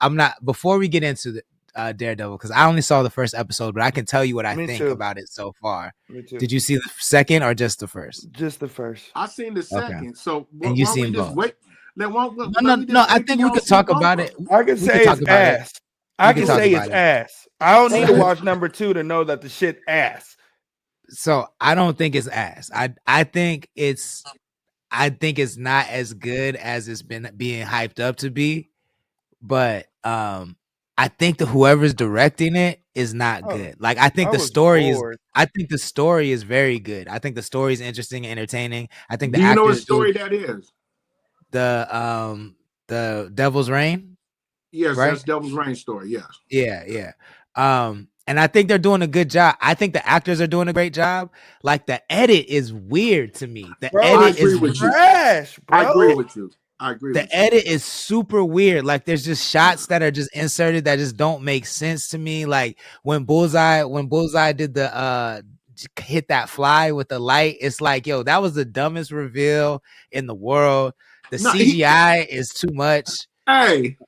I'm not, before we get into the Daredevil, because I only saw the first episode, but I can tell you what I Me think too. about it so far. Me too. Did you see the second or just the first? Just the first. I seen the Okay. second. So And why you don't we seen just both? wait? Let No, me no. just I wait till think we y'all could see talk both about of it. them. I can We could say talk it's about it. ass. I We can could talk say about it's it. ass. I don't need to watch number 2 to know that the shit ass. So I don't think it's ass. I think it's not as good as it's been being hyped up to be, but I think that whoever's directing it is not Oh, good. Like I think I the was story is bored. very good. I think the story is interesting and entertaining. I think Do the you know what actors do story that is? the Devil's Reign, Yes, right? that's Devil's Reign story. Yes. Yeah. And I think they're doing a good job. I think the actors are doing a great job. Like the edit is weird to me. The Bro, I edit agree is with you. trash, I agree bro. with you. I agree the with you. edit is super weird. Like there's just shots that are just inserted that just don't make sense to me. Like when Bullseye did the hit that fly with the light, it's like, yo, that was the dumbest reveal in the world. The No, CGI is too much.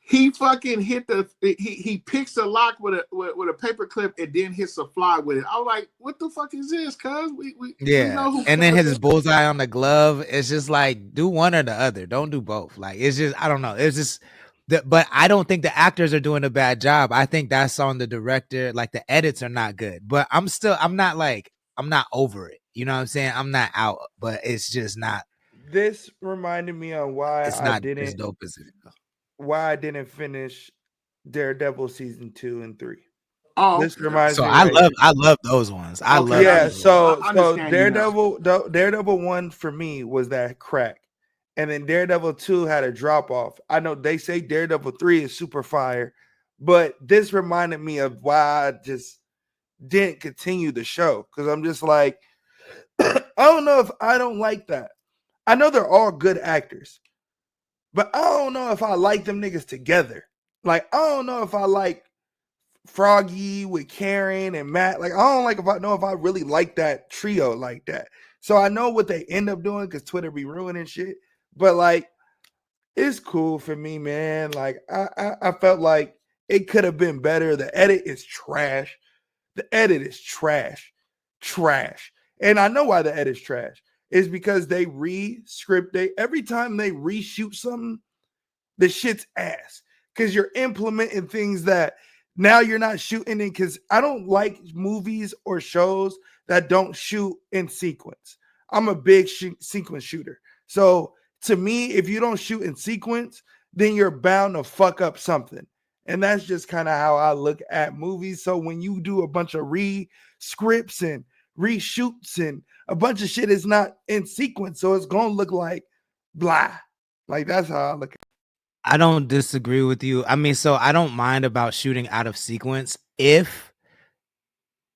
he fucking hit he picks a lock with a paper clip and then hits a fly with it. I was like, what the fuck is this? Cuz we Yeah, know who and then Cuz his is. bullseye on the glove. It's just like, do one or the other. Don't do both. Like it's just, I don't know. It's just but I don't think the actors are doing a bad job. I think that's on the director. Like the edits are not good, but I'm not over it. You know what I'm saying? I'm not out, but it's just not. This reminded me on why It's I not as didn't dope as it. finish Daredevil season 2 and 3. Oh, This okay. reminds So me right here. I love those ones. I Okay, love I Yeah, those ones. understand. so I understand you now. Daredevil 1 for me was that crack. And then Daredevil 2 had a drop off. I know they say Daredevil 3 is super fire, but this reminded me of why I just didn't continue the show, cuz I'm just like I don't know if I don't like that. I know they're all good actors, but I don't know if I like them niggas together. Like I don't know if I like Froggy with Karen and Matt. Like I don't like if I really like that trio like that. So I know what they end up doing because Twitter be ruining shit. But like it's cool for me, man. Like I felt like it could have been better. The edit is trash. The edit is trash. Trash. And I know why the edit is trash. It's because they re-script every time they reshoot something, the shit's ass. Because you're implementing things that now you're not shooting in. Because I don't like movies or shows that don't shoot in sequence. I'm a big sequence shooter. So to me, if you don't shoot in sequence, then you're bound to fuck up something. And that's just kind of how I look at movies. So when you do a bunch of re-scripts and reshoots and a bunch of shit is not in sequence, so it's gonna look like blah. Like that's how I look at it. I don't disagree with you. I mean, so I don't mind about shooting out of sequence if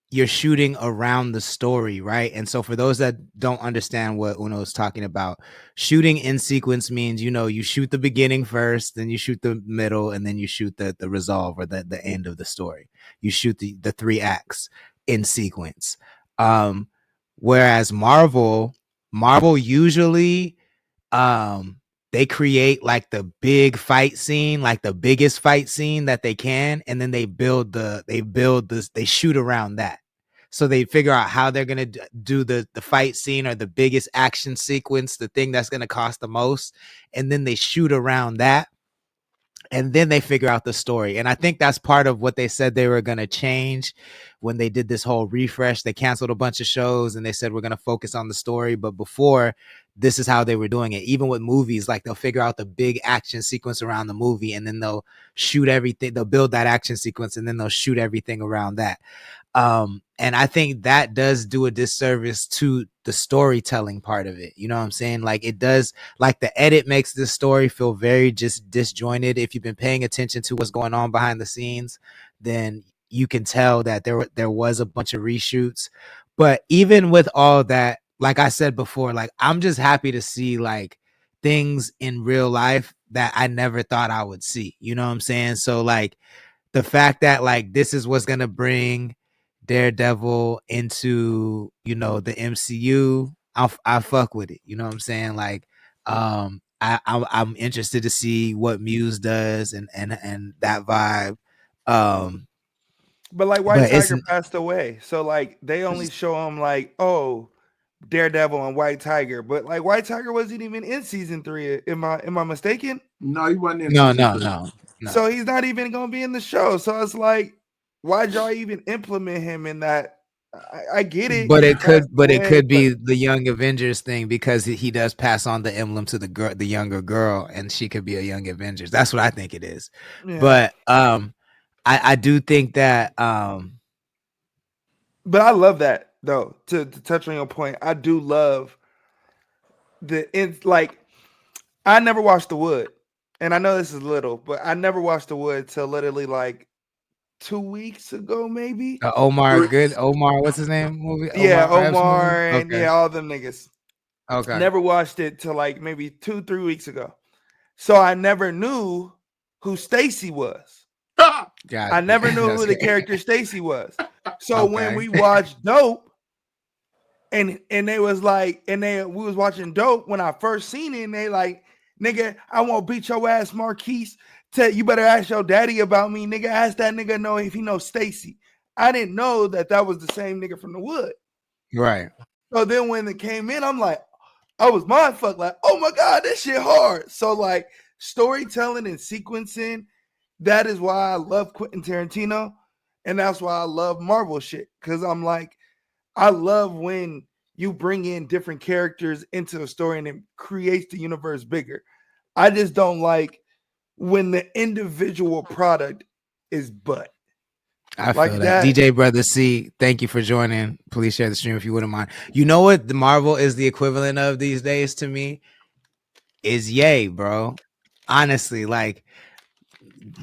you're shooting around the story, right? And so for those that don't understand what Uno is talking about, shooting in sequence means, you shoot the beginning first, then you shoot the middle, and then you shoot the resolve or the end of the story. You shoot the 3 acts in sequence. Whereas Marvel usually they create like the big fight scene, like the biggest fight scene that they can, and then they shoot around that. So they figure out how they're gonna do the fight scene or the biggest action sequence, the thing that's gonna cost the most, and then they shoot around that, and then they figure out the story. And I think that's part of what they said they were going to change when they did this whole refresh. They canceled a bunch of shows and they said we're going to focus on the story. But before, this is how they were doing it. Even with movies, like they'll figure out the big action sequence around the movie, and then they'll shoot everything. They'll build that action sequence, and then they'll shoot everything around that. And I think that does do a disservice to the storytelling part of it. You know what I'm saying? Like it does, like the edit makes this story feel very just disjointed. If you've been paying attention to what's going on behind the scenes, then you can tell that there was a bunch of reshoots. But even with all that, like I said before, like I'm just happy to see like things in real life that I never thought I would see. You know what I'm saying? So like the fact that like this is what's gonna bring Daredevil into the MCU, I fuck with it. You know what I'm saying? Like, I'm interested to see what Muse does and that vibe. But like White But it's Tiger passed away, so like they only show him like, oh, Daredevil and White Tiger, but like White Tiger wasn't even in season 3. Am I mistaken? No, he wasn't in no, season no, 3. no, no. So he's not even gonna be in the show. So it's like, why'd y'all even implement him in that? I get it. But He passed it away, could but be the Young Avengers thing because he does pass on the emblem to the girl, the younger girl, and she could be a Young Avengers. That's what I think it is. yeah. But I do think that But I love that though. To touch on your point, I do love like I never watched The Wood, and I know this is little, but I never watched The Wood till literally like 2 weeks ago, maybe. Omar, what's his name? Movie Yeah, Omar Epps movie. Omar and Okay, yeah, all them niggas. okay, Never watched it till like maybe 2-3 weeks ago. So I never knew who Stacy was. got I you. never knew That's who the good. character Stacy was. So when Okay, we watched Dope, and they was like, we was watching Dope when I first seen it, and they like, nigga, I won't beat your ass, Marquise. You better ask your daddy about me, nigga. Ask that nigga know if he knows Stacy. I didn't know that was the same nigga from The Wood. right. So then when it came in, I'm like, I was mind fucked, like, oh my God, this shit hard. So like storytelling and sequencing, that is why I love Quentin Tarantino. And that's why I love Marvel shit. Cause I'm like, I love when you bring in different characters into a story and it creates the universe bigger. I just don't like when the individual product is butt. I Like feel that. that. DJ Brother C, thank you for joining. Please share the stream if you wouldn't mind. You know what the Marvel is the equivalent of these days to me? Is Yay, bro. Honestly, like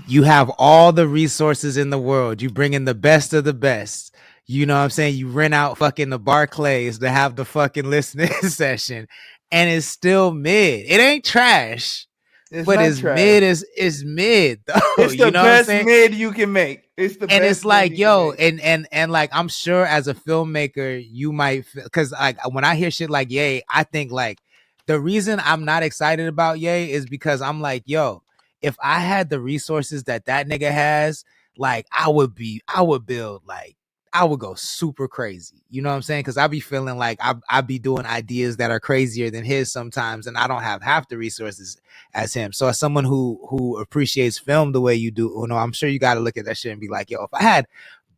you have all the resources in the world. You bring in the best of the best. You know what I'm saying? You rent out fucking the Barclays to have the fucking listening session, and it's still mid. It ain't trash, It's but not it's trash. mid is mid though. It's the You know what I'm best saying? mid you can make. It's the And it's best mid like, you can yo, make. and like I'm sure as a filmmaker, you might because like when I hear shit like Yay, I think like the reason I'm not excited about Yay is because I'm like, yo, if I had the resources that nigga has, like I would build like I would go super crazy. You know what I'm saying? Because I be feeling like I be doing ideas that are crazier than his sometimes, and I don't have half the resources as him. So as someone who appreciates film the way you do, you know, I'm sure you got to look at that shit and be like, yo, if I had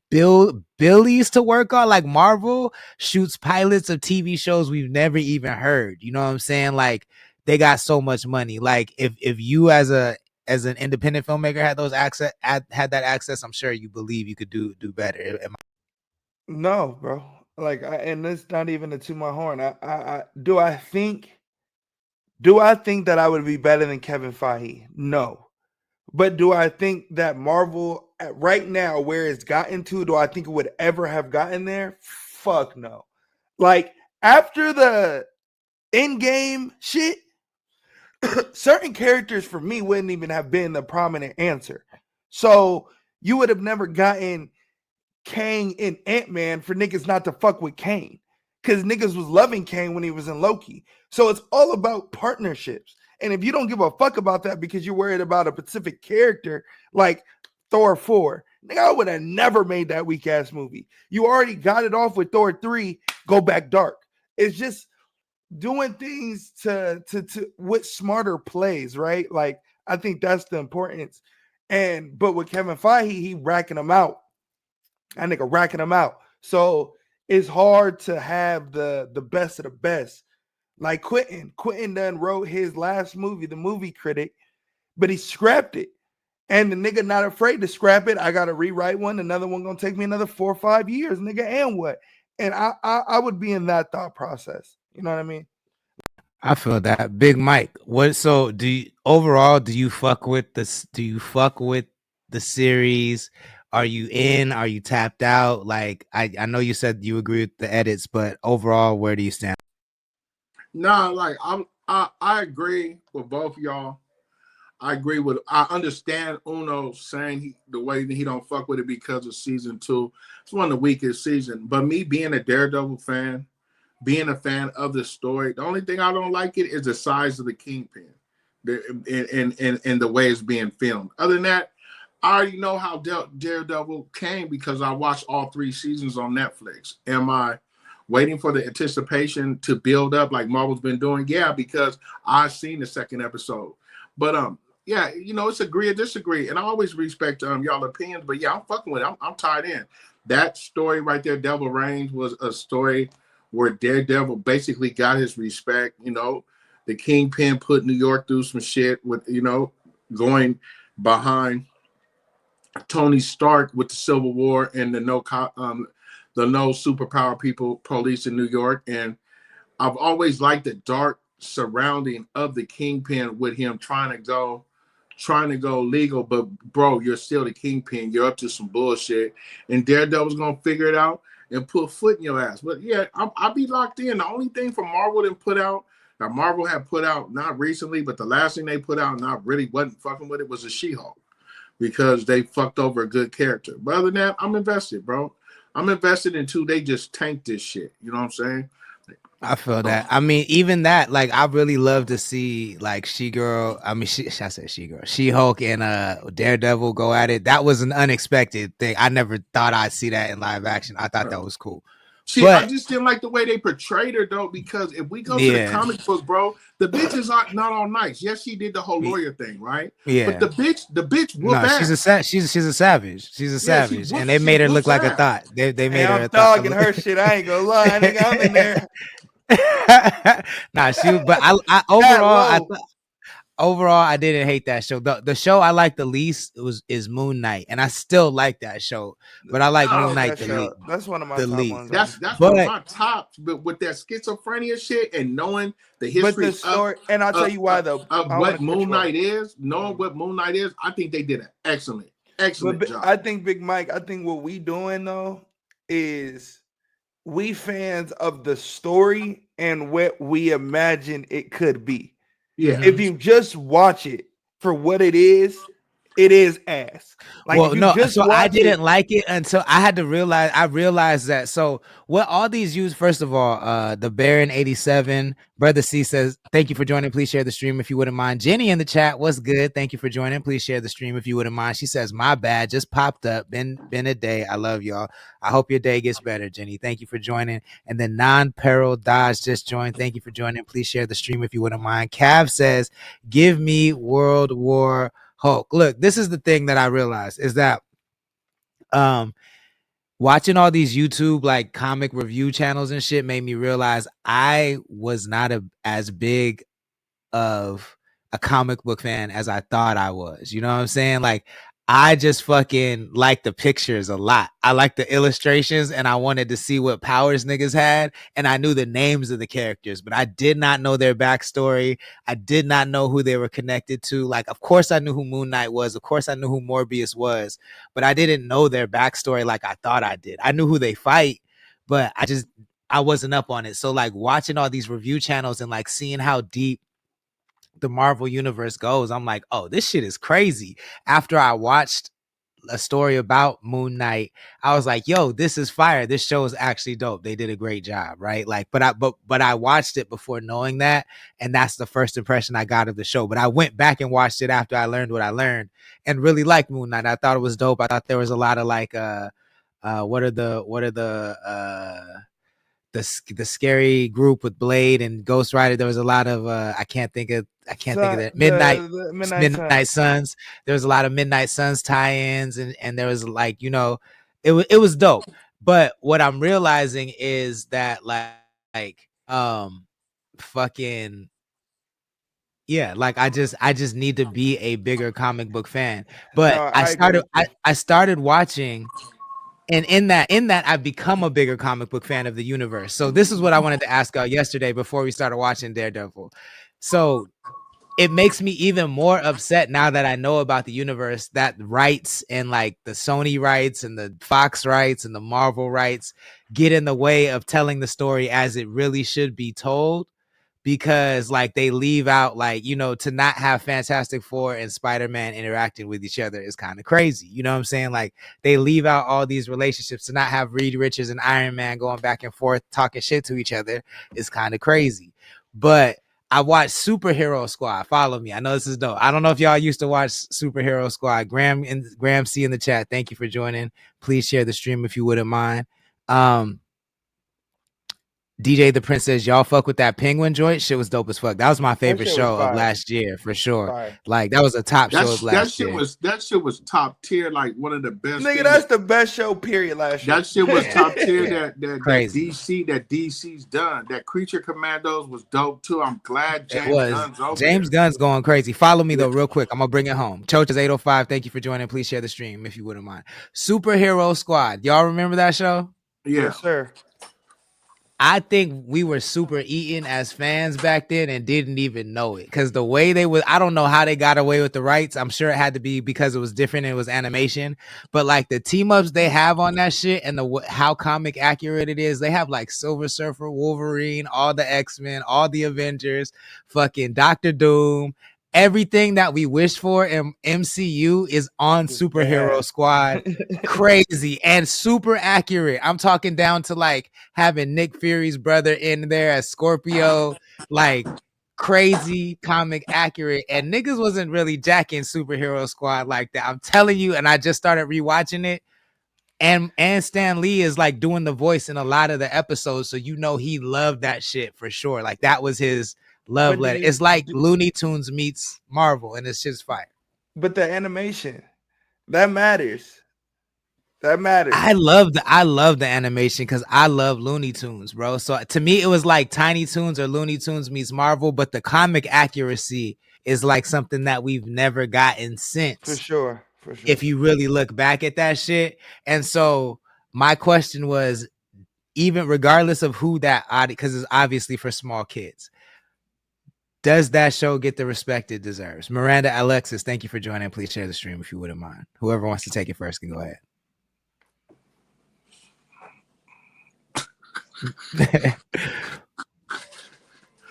Billies to work on, like Marvel shoots pilots of TV shows we've never even heard. You know what I'm saying? Like they got so much money. Like if you as an independent filmmaker had those access had that access, I'm sure you believe you could do better. No, bro. Like, and it's not even a to my horn. Do I think that I would be better than Kevin Feige? No. But do I think that Marvel right now, where it's gotten to, do I think it would ever have gotten there? Fuck no. Like after the end game shit, certain characters for me wouldn't even have been the prominent answer. So you would have never gotten Kang and Ant-Man for niggas not to fuck with Kang. Because niggas was loving Kang when he was in Loki. So it's all about partnerships. And if you don't give a fuck about that because you're worried about a specific character like Thor 4, nigga, I would have never made that weak ass movie. You already got it off with Thor 3, go back dark. It's just doing things to with smarter plays, right? Like I think that's the importance. But with Kevin Feige, he racking them out. That nigga racking them out. So it's hard to have the best of the best. Like Quentin. Quentin done wrote his last movie, The Movie Critic, but he scrapped it. And the nigga not afraid to scrap it. I gotta rewrite one. Another one gonna take me another 4 or 5 years, nigga. And what? And I would be in that thought process. You know what I mean? I feel that. Big Mike. What so do you overall do you fuck with this do you fuck with the series? Are you in? Are you tapped out? Like I know you said you agree with the edits, but overall, where do you stand? Nah, like I agree with both y'all. I understand Uno saying the way that he don't fuck with it because of season 2. It's one of the weakest seasons. But me being a Daredevil fan, being a fan of the story, the only thing I don't like it is the size of the Kingpin. in the way it's being filmed. Other than that, I already know how Daredevil came because I watched all 3 seasons on Netflix. Am I waiting for the anticipation to build up like Marvel's been doing? Yeah, because I've seen the second episode. But yeah, it's agree or disagree, and I always respect y'all opinions. But yeah, I'm fucking with it. I'm tied in. That story right there, Devil Reigns, was a story where Daredevil basically got his respect. The Kingpin put New York through some shit with going behind Tony Stark with the Civil War and the no superpower people police in New York. And I've always liked the dark surrounding of the Kingpin with him trying to go legal, but bro, you're still the Kingpin. You're up to some bullshit, and Daredevil's gonna figure it out and put a foot in your ass. But yeah, I'll be locked in. The only thing from Marvel that put out that Marvel had put out not recently, but the last thing they put out, not really wasn't fucking with it, was a She-Hulk, because they fucked over a good character. But other than that, I'm invested, bro. I'm invested until they just tank this shit. You know what I'm saying? I feel that. I mean, even that, like, I really love to see like She-Girl. I mean, I said She-Girl, She-Hulk and Daredevil go at it. That was an unexpected thing. I never thought I'd see that in live action. I thought that was cool. See, I just didn't like the way they portrayed her though, because if we go to the comic book, bro, the bitch is not all nice. Yes, she did the whole lawyer thing, right? Yeah. But the bitch whoop ass. She's a savage. She's a savage, and they made her look like a thought. They made her a thought. I'm dogging her shit. I ain't gonna lie, nigga. I'm in there. But I overall I didn't hate that show. The show I liked the least is Moon Knight, and I still like that show. But I like Moon Knight the least. That's one of my top ones. That's one of my tops. But with that schizophrenia shit and knowing the history the story, and I'll tell you why though. What Moon Knight is, knowing what Moon Knight is, I think they did an excellent job. I think Big Mike. I think what we doing though is we fans of the story and what we imagine it could be. Yeah. If you just watch it for what it is ass. Like, well, no, so I didn't like it until I had to realize. I realized that. So what all these use, first of all, the Baron 87 Brother C says, "Thank you for joining. Please share the stream if you wouldn't mind." Jenny in the chat, what's good? Thank you for joining. Please share the stream if you wouldn't mind. She says, "My bad, just popped up. Been a day. I love y'all. I hope your day gets better." Jenny, thank you for joining. And then Non-Peril Dodge just joined. Thank you for joining. Please share the stream if you wouldn't mind. Cav says, "Give me World War Hulk." Look, this is the thing that I realized is that watching all these YouTube like comic review channels and shit made me realize I was not as big of a comic book fan as I thought I was. You know what I'm saying? Like, I just fucking like the pictures a lot. I like the illustrations, and I wanted to see what powers niggas had, and I knew the names of the characters, but I did not know their backstory. I did not know who they were connected to. Like, of course I knew who Moon Knight was. Of course I knew who Morbius was, but I didn't know their backstory like I thought I did. I knew who they fight, but I wasn't up on it. So like watching all these review channels and like seeing how deep the Marvel universe goes, I'm like, oh, this shit is crazy. After I watched a story about Moon Knight, I was like, yo, this is fire. This show is actually dope. They did a great job, right? Like, but I watched it before knowing that, and that's the first impression I got of the show. But I went back and watched it after I learned what I learned, and really liked Moon Knight. I thought it was dope. I thought there was a lot of like what are the scary group with Blade and Ghost Rider. There was a lot of I can't think of that. Midnight Suns. There was a lot of Midnight Suns tie-ins, and there was like, it was dope. But what I'm realizing is that like fucking yeah, like I just need to be a bigger comic book fan. But no, I started watching. And in that, I've become a bigger comic book fan of the universe. So this is what I wanted to ask y'all yesterday before we started watching Daredevil. So it makes me even more upset now that I know about the universe, that rights and like the Sony rights and the Fox rights and the Marvel rights get in the way of telling the story as it really should be told. Because like they leave out like, to not have Fantastic Four and Spider-Man interacting with each other is kind of crazy. You know what I'm saying? Like they leave out all these relationships. To not have Reed Richards and Iron Man going back and forth talking shit to each other is kind of crazy. But I watched Superhero Squad. Follow me. I know this is dope. I don't know if y'all used to watch Superhero Squad. Graham C in the chat. Thank you for joining. Please share the stream if you wouldn't mind. DJ the Prince says, y'all fuck with that Penguin joint. Shit was dope as fuck. That was my favorite show of last year for sure. Fire. Like that was a top show of last year. That shit was top tier, like one of the best. Nigga, that's the best show period last year. That shit was top tier. that DC's done. That Creature Commandos was dope too. I'm glad James Gunn's going crazy. Follow me though, real quick. I'm gonna bring it home. Choaches 805. Thank you for joining. Please share the stream if you wouldn't mind. Superhero Squad. Y'all remember that show? Yeah, yes, sir. I think we were super eaten as fans back then and didn't even know it. Because the way they was, I don't know how they got away with the rights. I'm sure it had to be because it was different and it was animation. But like the team-ups they have on that shit and how comic accurate it is. They have like Silver Surfer, Wolverine, all the X-Men, all the Avengers, fucking Doctor Doom. Everything that we wish for in MCU is on Superhero Squad. Crazy and super accurate. I'm talking down to like having Nick Fury's brother in there as Scorpio, like crazy comic accurate. And niggas wasn't really jacking Superhero Squad like that. I'm telling you, and I just started rewatching it. And Stan Lee is like doing the voice in a lot of the episodes, so you know he loved that shit for sure. Like that was his love letter. It's like Looney Tunes meets Marvel, and it's just fire. But the animation, that matters. That matters. I love the animation because I love Looney Tunes, bro. So to me, it was like Tiny Toons or Looney Tunes meets Marvel, but the comic accuracy is like something that we've never gotten since. For sure. If you really look back at that shit. And so my question was, even regardless of who that audience, because it's obviously for small kids, does that show get the respect it deserves? Miranda Alexis, thank you for joining. Please share the stream if you wouldn't mind. Whoever wants to take it first can go ahead.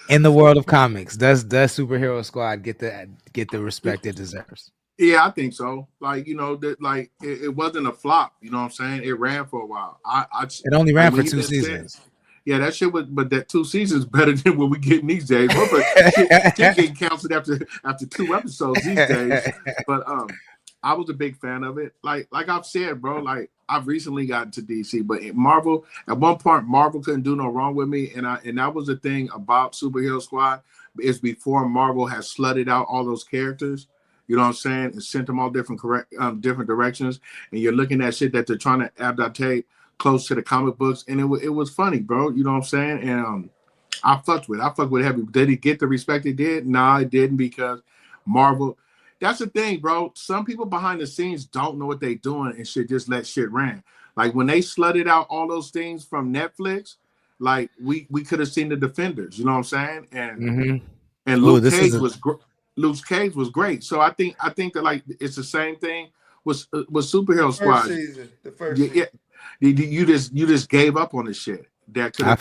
In the world of comics, does Superhero Squad get the respect it deserves? Yeah, I think so. Like, you know, that like it wasn't a flop. You know what I'm saying? It ran for a while. It only ran for 2 seasons. Yeah, that shit was, but that 2 seasons better than what we getting these days. Shit getting canceled after 2 episodes these days. But I was a big fan of it. Like I've said, bro. Like I've recently gotten to DC, but Marvel at one point, Marvel couldn't do no wrong with me, and that was the thing about Superhero Squad is before Marvel has slutted out all those characters. You know what I'm saying? And sent them all different directions, and you're looking at shit that they're trying to adaptate close to the comic books, and it was funny, bro. You know what I'm saying? And I fucked with it heavy. Did it get the respect it did? Nah, it didn't, because Marvel. That's the thing, bro. Some people behind the scenes don't know what they're doing and shit just let shit run. Like when they slutted out all those things from Netflix, like we could have seen the Defenders. You know what I'm saying? And and Luke Cage Luke Cage was great. So I think that like it's the same thing with Superhero Squad. The first season. You just gave up on the shit that could have